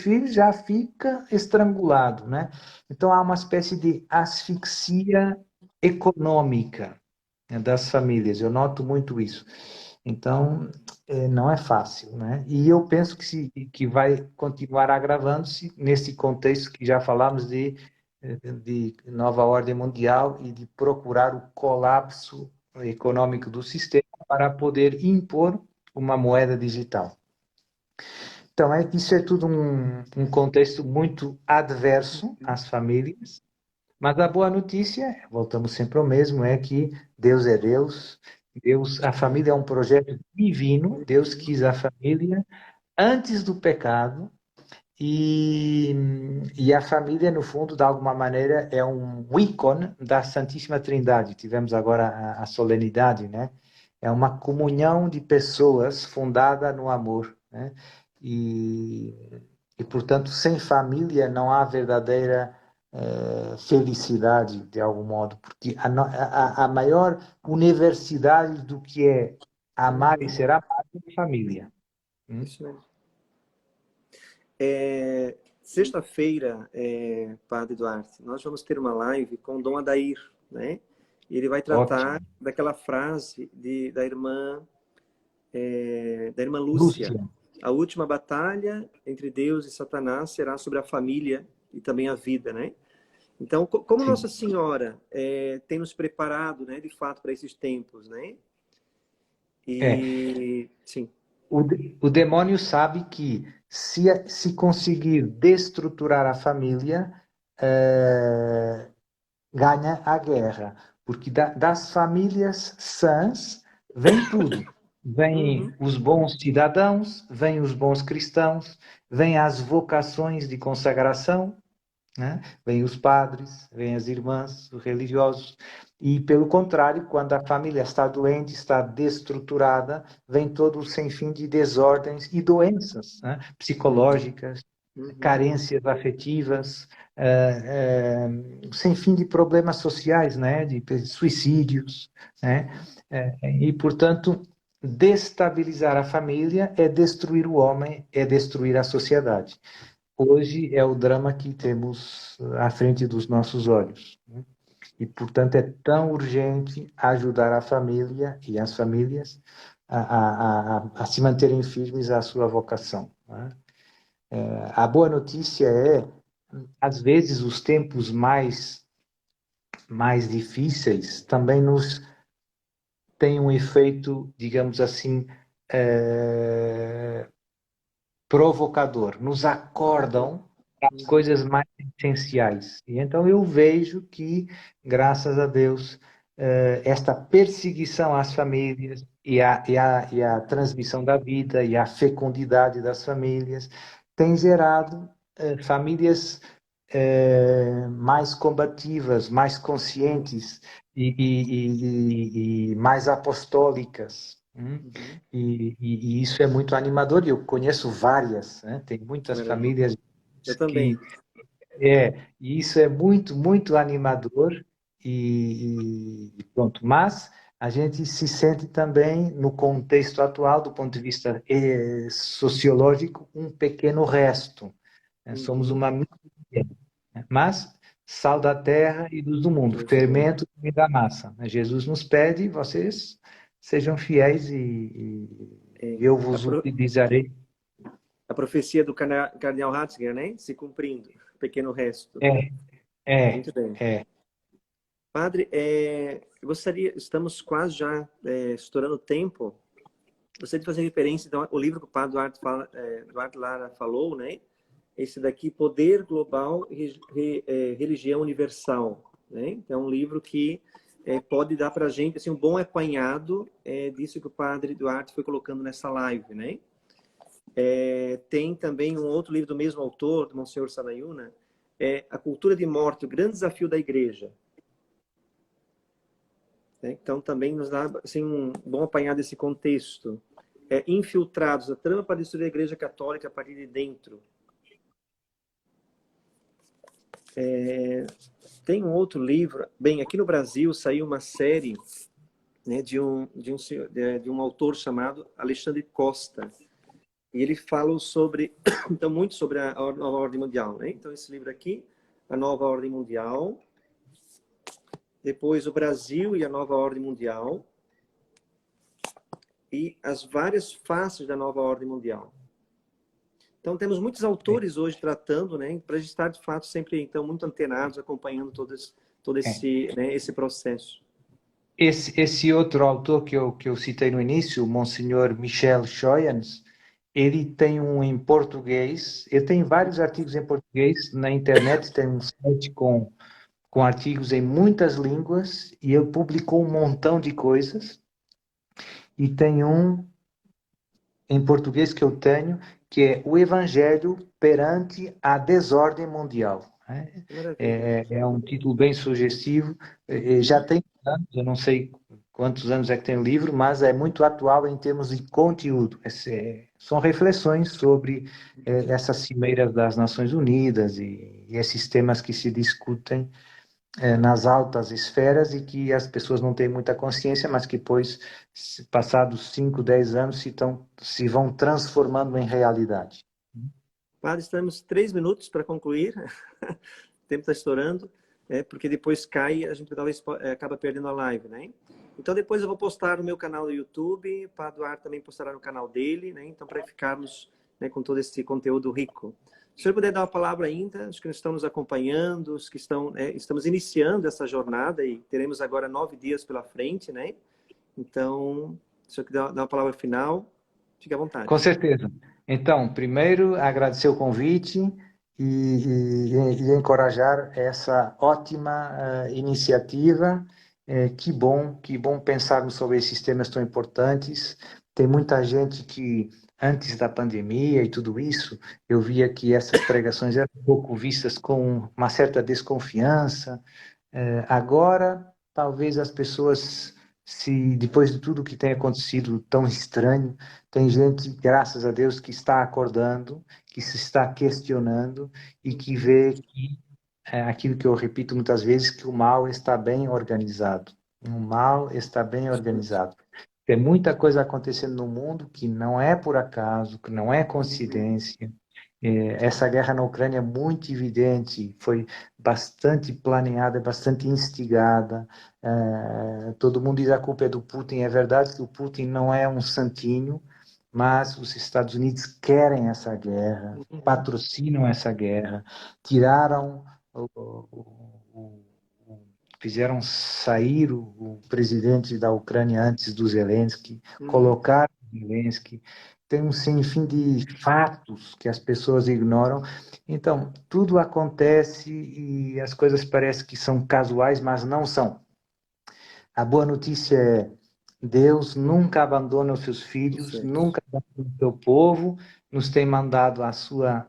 filhos, já fica estrangulado, né? Então há uma espécie de asfixia econômica, né, das famílias. Eu noto muito isso. Então, não é fácil, né? E eu penso que vai continuar agravando-se nesse contexto que já falamos de nova ordem mundial e de procurar o colapso econômico do sistema para poder impor uma moeda digital. Então, isso é tudo um contexto muito adverso às famílias, mas a boa notícia, voltamos sempre ao mesmo, é que Deus é Deus, a família é um projeto divino, Deus quis a família antes do pecado, e, e a família, no fundo, de alguma maneira, é um ícone da Santíssima Trindade. Tivemos agora a solenidade, né? É uma comunhão de pessoas fundada no amor, né? E, portanto, sem família não há verdadeira felicidade, de algum modo, porque a maior universidade do que é amar e Uhum. ser amado é a família. Hum? Isso mesmo. Sexta-feira, Padre Duarte, nós vamos ter uma live com o Dom Adair, né? E ele vai tratar Ótimo. daquela frase da irmã Lúcia. Lúcia. A última batalha entre Deus e Satanás será sobre a família e também a vida, né? Então, como Nossa Sim. Senhora tem nos preparado, né, de fato, para esses tempos, né? É, E, sim. o demônio sabe que se conseguir destruturar a família, ganha a guerra, porque das famílias sãs vem tudo. Vêm Uhum. os bons cidadãos, vêm os bons cristãos, vêm as vocações de consagração, né? Vêm os padres, vêm as irmãs, os religiosos. E, pelo contrário, quando a família está doente, está destruturada, vem todo o sem fim de desordens e doenças, né? Uhum. Psicológicas, Uhum. carências afetivas, sem fim de problemas sociais, né? De suicídios, né? E, portanto, destabilizar a família é destruir o homem, é destruir a sociedade. Hoje é o drama que temos à frente dos nossos olhos, né? E, portanto, é tão urgente ajudar a família e as famílias a se manterem firmes à sua vocação, né? A boa notícia é, às vezes, os tempos mais difíceis também nos têm um efeito, digamos assim, eh, provocador, nos acordam as Uhum. coisas mais essenciais. E então eu vejo que, graças a Deus, esta perseguição às famílias e a transmissão da vida e a fecundidade das famílias tem gerado famílias mais combativas, mais conscientes e mais apostólicas. Uhum. E isso é muito animador, e eu conheço várias, né? Tem muitas Maravilha. famílias Eu que também. e isso é muito, muito animador e pronto. Mas a gente se sente também, no contexto atual, do ponto de vista sociológico, um pequeno resto, né? Somos Uhum. uma minoria, né? Mas sal da terra e luz do mundo, Deus do mundo. fermento da massa, né? Jesus nos pede, vocês sejam fiéis É, e eu a, vos pro- utilizarei. a profecia do Cardeal Ratzinger, né? Se cumprindo. Pequeno resto. É, é, Muito bem. é. Padre, eu gostaria, estamos quase já estourando o tempo. Gostaria de fazer referência, então, ao livro que o Padre Duarte Lara falou, né? Esse daqui, Poder Global e Religião Universal, né? Então, é um livro que pode dar para a gente assim, um bom apanhado disso que o Padre Duarte foi colocando nessa live, né? Tem também um outro livro do mesmo autor, do Monsenhor Sanayuna, A Cultura de Morte, o Grande Desafio da Igreja. Então, também nos dá assim, um bom apanhado desse contexto. Infiltrados, a trama para destruir a Igreja Católica a partir de dentro. Tem um outro livro, bem, aqui no Brasil saiu uma série, né, de um autor chamado Alexandre Costa. E ele fala sobre, então, muito sobre a nova ordem mundial, né? Então, esse livro aqui, A Nova Ordem Mundial. Depois, o Brasil e a Nova Ordem Mundial. E as várias faces da nova ordem mundial. Então, temos muitos autores hoje tratando, né, para a gente estar, de fato, sempre então, muito antenados, acompanhando todo É. esse processo. Esse outro autor que eu citei no início, o Monsenhor Michel Choyans, ele tem um em português, ele tem vários artigos em português na internet, tem um site com artigos em muitas línguas, e ele publicou um montão de coisas, e tem um em português que eu tenho, que é O Evangelho perante a Desordem Mundial, né? Maravilha. É um título bem sugestivo. Já tem anos, eu não sei quantos anos é que tem o livro, mas é muito atual em termos de conteúdo. São reflexões sobre essas cimeiras das Nações Unidas e esses temas que se discutem nas altas esferas e que as pessoas não têm muita consciência, mas que depois, passados 5, 10 anos, se vão transformando em realidade. Padre, estamos 3 minutos para concluir. O tempo está estourando, porque depois cai e a gente talvez acaba perdendo a live, né? Então, depois eu vou postar no meu canal do YouTube, o Padre Duarte também postará no canal dele, né? Então, para ficarmos, né, com todo esse conteúdo rico. Se o senhor puder dar uma palavra ainda, os que estão nos acompanhando, os que estamos iniciando essa jornada e teremos agora 9 dias pela frente, né? Então, se o senhor quiser dar uma palavra final, fique à Com vontade. certeza. Então, primeiro, agradecer o convite e encorajar essa ótima iniciativa. Que bom pensarmos sobre esses temas tão importantes. Tem muita gente que, antes da pandemia e tudo isso, eu via que essas pregações eram um pouco vistas com uma certa desconfiança. Agora, talvez as pessoas se depois de tudo que tem acontecido tão estranho, tem gente, graças a Deus, que está acordando, que se está questionando e que vê que aquilo que eu repito muitas vezes, que o mal está bem organizado. O mal está bem organizado. Tem muita coisa acontecendo no mundo que não é por acaso, que não é coincidência. Essa guerra na Ucrânia é muito evidente, foi bastante planeada, bastante instigada. Todo mundo diz que a culpa é do Putin. É verdade que o Putin não é um santinho, mas os Estados Unidos querem essa guerra, patrocinam essa guerra, tiraram o, o, o, fizeram sair o presidente da Ucrânia antes do Zelensky, colocaram o Zelensky. Tem um sinfim de fatos que as pessoas ignoram. Então, tudo acontece e as coisas parecem que são casuais, mas não são. A boa notícia é Deus nunca abandona os seus filhos, nunca abandona o seu povo, nos tem mandado a sua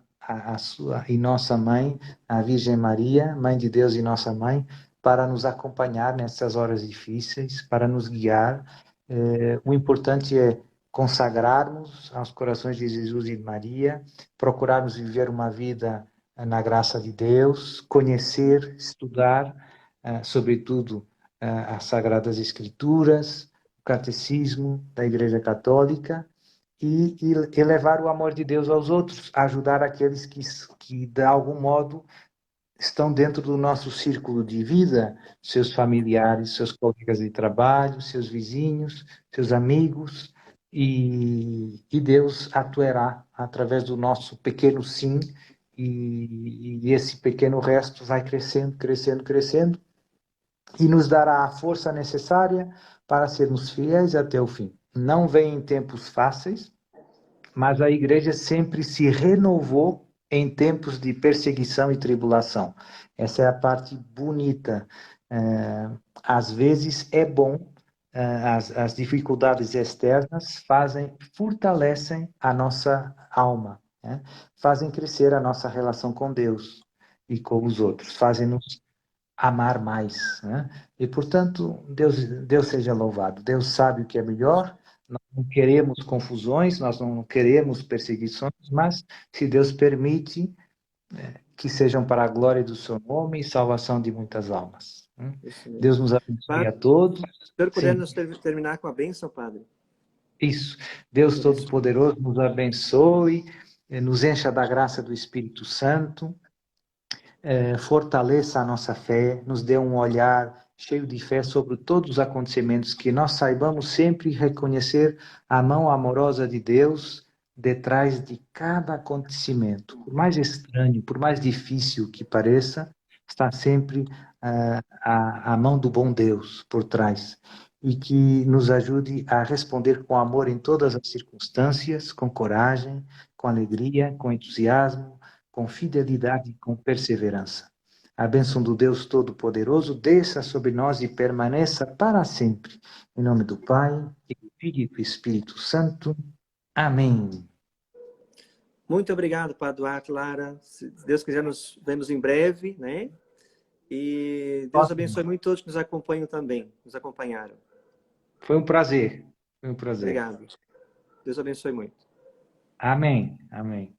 e nossa mãe, a Virgem Maria, Mãe de Deus e nossa mãe, para nos acompanhar nessas horas difíceis, para nos guiar. O importante é consagrarmos aos corações de Jesus e de Maria, procurarmos viver uma vida na graça de Deus, conhecer, estudar, sobretudo, as Sagradas Escrituras, o Catecismo da Igreja Católica e levar o amor de Deus aos outros, ajudar aqueles que de algum modo estão dentro do nosso círculo de vida, seus familiares, seus colegas de trabalho, seus vizinhos, seus amigos, e Deus atuará através do nosso pequeno sim, e esse pequeno resto vai crescendo, crescendo, crescendo, e nos dará a força necessária para sermos fiéis até o fim. Não vem em tempos fáceis, mas a igreja sempre se renovou em tempos de perseguição e tribulação. Essa é a parte bonita. Às vezes é bom, as dificuldades externas fortalecem a nossa alma, né? Fazem crescer a nossa relação com Deus e com os outros, fazem-nos amar mais, né? E, portanto, Deus seja louvado. Deus sabe o que é melhor. Nós não queremos confusões, nós não queremos perseguições, mas se Deus permite, que sejam para a glória do seu nome e salvação de muitas almas, né? Isso mesmo. Deus nos abençoe a Padre, todos. se o senhor puder Sim, nos terminar com a bênção, Padre. isso. Deus Isso. Todo-Poderoso nos abençoe, nos encha da graça do Espírito Santo, fortaleça a nossa fé, nos dê um olhar cheio de fé sobre todos os acontecimentos, que nós saibamos sempre reconhecer a mão amorosa de Deus detrás de cada acontecimento. Por mais estranho, por mais difícil que pareça, está sempre a mão do bom Deus por trás. E que nos ajude a responder com amor em todas as circunstâncias, com coragem, com alegria, com entusiasmo, com fidelidade e com perseverança. A bênção do Deus Todo-Poderoso desça sobre nós e permaneça para sempre. Em nome do Pai, e do Filho e do Espírito Santo. Amém. Muito obrigado, Padre Duarte, Lara. Se Deus quiser, nos vemos em breve, né? E Deus Ótimo. abençoe muito todos que nos acompanham também, nos acompanharam. Foi um prazer. Foi um prazer. Obrigado. Deus abençoe muito. Amém. Amém.